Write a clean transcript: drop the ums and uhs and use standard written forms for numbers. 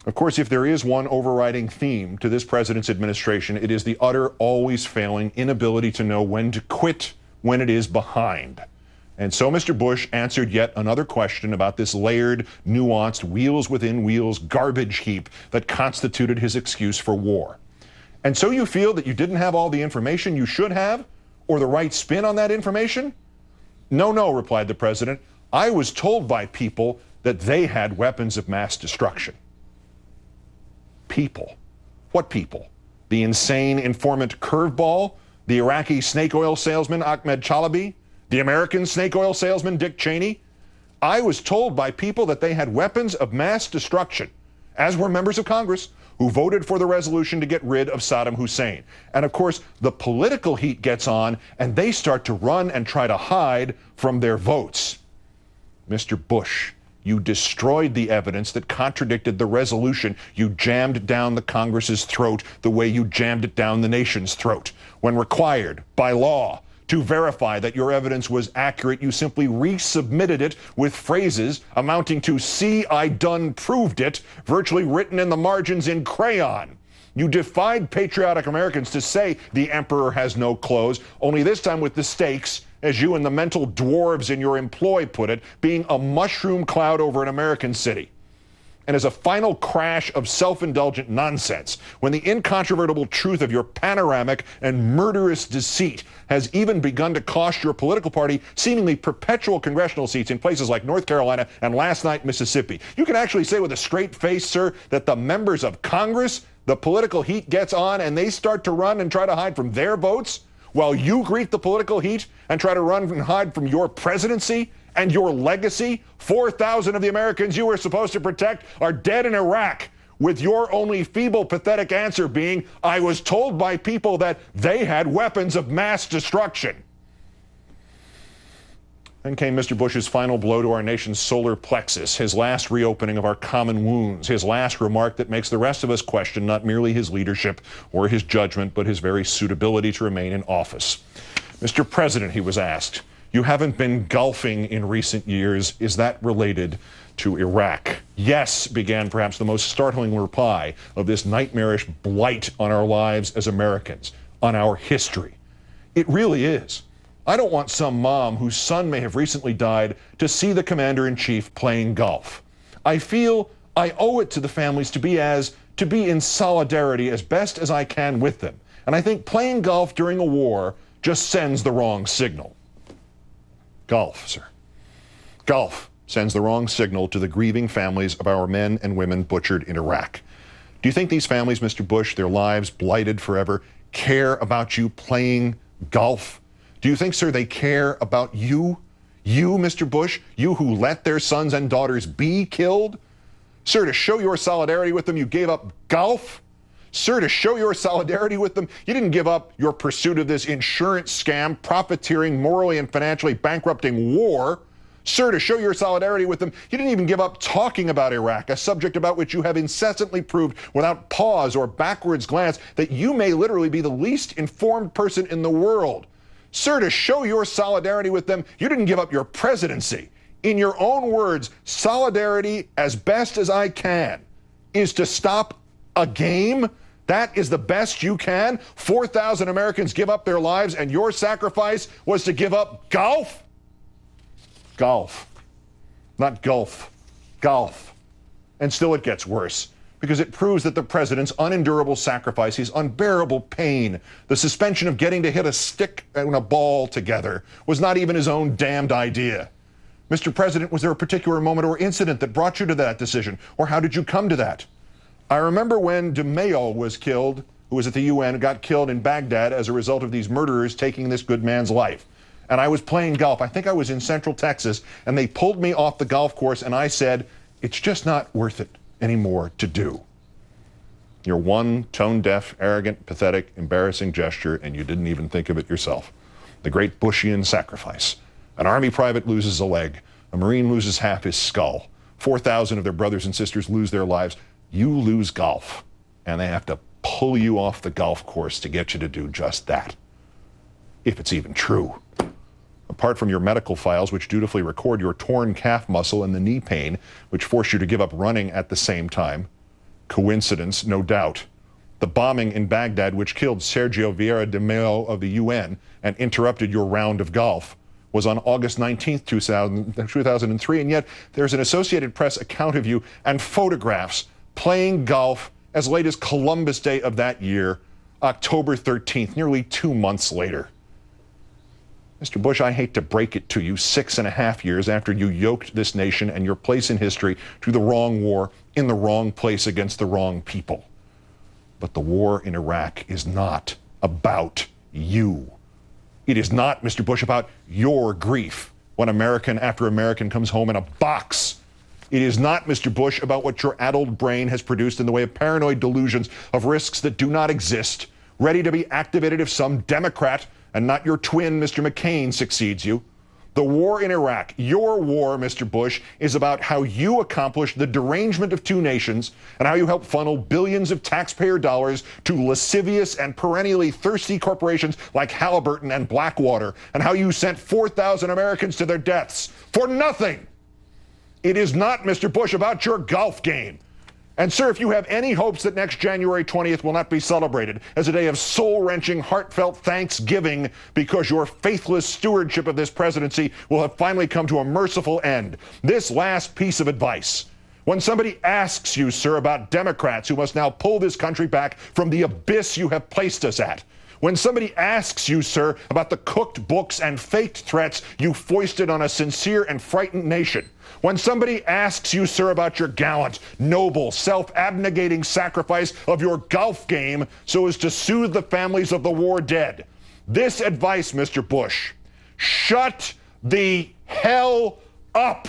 Of course, if there is one overriding theme to this president's administration, it is the utter, always failing inability to know when to quit when it is behind. And so Mr. Bush answered yet another question about this layered, nuanced, wheels within wheels garbage heap that constituted his excuse for war. And so you feel that you didn't have all the information you should have, or the right spin on that information? No, no, replied the president. I was told by people that they had weapons of mass destruction. People. What people? The insane informant Curveball? The Iraqi snake oil salesman Ahmed Chalabi? The American snake oil salesman Dick Cheney? I was told by people that they had weapons of mass destruction, as were members of Congress who voted for the resolution to get rid of Saddam Hussein. And of course, the political heat gets on, and they start to run and try to hide from their votes. Mr. Bush, you destroyed the evidence that contradicted the resolution. You jammed down the Congress's throat the way you jammed it down the nation's throat. When required by law to verify that your evidence was accurate, you simply resubmitted it with phrases amounting to "see, I done proved it," virtually written in the margins in crayon. You defied patriotic Americans to say the emperor has no clothes, only this time with the stakes, as you and the mental dwarves in your employ put it, being a mushroom cloud over an American city. And as a final crash of self-indulgent nonsense, when the incontrovertible truth of your panoramic and murderous deceit has even begun to cost your political party seemingly perpetual congressional seats in places like North Carolina and last night Mississippi, you can actually say with a straight face, sir, that the members of Congress, the political heat gets on and they start to run and try to hide from their votes, while you greet the political heat and try to run and hide from your presidency and your legacy. 4,000 of the Americans you were supposed to protect are dead in Iraq, with your only feeble, pathetic answer being, I was told by people that they had weapons of mass destruction. Then came Mr. Bush's final blow to our nation's solar plexus, his last reopening of our common wounds, his last remark that makes the rest of us question not merely his leadership or his judgment, but his very suitability to remain in office. Mr. President, he was asked, you haven't been golfing in recent years. Is that related to Iraq? Yes, began perhaps the most startling reply of this nightmarish blight on our lives as Americans, on our history. It really is. I don't want some mom whose son may have recently died to see the commander-in-chief playing golf. I feel I owe it to the families to be in solidarity as best as I can with them. And I think playing golf during a war just sends the wrong signal. Golf, sir. Golf sends the wrong signal to the grieving families of our men and women butchered in Iraq. Do you think these families, Mr. Bush, their lives blighted forever, care about you playing golf? Do you think, sir, they care about you? You, Mr. Bush, you who let their sons and daughters be killed? Sir, to show your solidarity with them, you gave up golf? Sir, to show your solidarity with them, you didn't give up your pursuit of this insurance scam, profiteering, morally and financially bankrupting war. Sir, to show your solidarity with them, you didn't even give up talking about Iraq, a subject about which you have incessantly proved without pause or backwards glance that you may literally be the least informed person in the world. Sir, to show your solidarity with them, you didn't give up your presidency. In your own words, solidarity, as best as I can, is to stop a game. That is the best you can? 4,000 Americans give up their lives, and your sacrifice was to give up golf? Golf. Not gulf. Golf. And still it gets worse, because it proves that the president's unendurable sacrifice, his unbearable pain, the suspension of getting to hit a stick and a ball together, was not even his own damned idea. Mr. President, was there a particular moment or incident that brought you to that decision? Or how did you come to that? I remember when DeMeo was killed, who was at the UN, got killed in Baghdad as a result of these murderers taking this good man's life. And I was playing golf. I think I was in Central Texas, and they pulled me off the golf course, and I said, it's just not worth it anymore to do. Your one tone-deaf, arrogant, pathetic, embarrassing gesture, and you didn't even think of it yourself. The great Bushian sacrifice. An Army private loses a leg. A Marine loses half his skull. 4,000 of their brothers and sisters lose their lives. You lose golf, and they have to pull you off the golf course to get you to do just that. If it's even true. Apart from your medical files, which dutifully record your torn calf muscle and the knee pain, which force you to give up running at the same time, Coincidence, no doubt. The bombing in Baghdad, which killed Sergio Vieira de Mello of the UN and interrupted your round of golf, was on August 19th, 2003, and yet there's an Associated Press account of you and photographs playing golf as late as Columbus Day of that year, October 13th, nearly 2 months later. Mr. Bush, I hate to break it to you 6.5 years after you yoked this nation and your place in history to the wrong war in the wrong place against the wrong people. But the war in Iraq is not about you. It is not, Mr. Bush, about your grief when American after American comes home in a box. It is not, Mr. Bush, about what your addled brain has produced in the way of paranoid delusions of risks that do not exist, ready to be activated if some Democrat and not your twin, Mr. McCain, succeeds you. The war in Iraq, your war, Mr. Bush, is about how you accomplished the derangement of two nations and how you helped funnel billions of taxpayer dollars to lascivious and perennially thirsty corporations like Halliburton and Blackwater, and how you sent 4,000 Americans to their deaths for nothing. It is not, Mr. Bush, about your golf game. And, sir, if you have any hopes that next January 20th will not be celebrated as a day of soul-wrenching, heartfelt thanksgiving because your faithless stewardship of this presidency will have finally come to a merciful end, this last piece of advice: when somebody asks you, sir, about Democrats who must now pull this country back from the abyss you have placed us at, when somebody asks you, sir, about the cooked books and faked threats you foisted on a sincere and frightened nation, when somebody asks you, sir, about your gallant, noble, self-abnegating sacrifice of your golf game so as to soothe the families of the war dead, this advice, Mr. Bush: shut the hell up.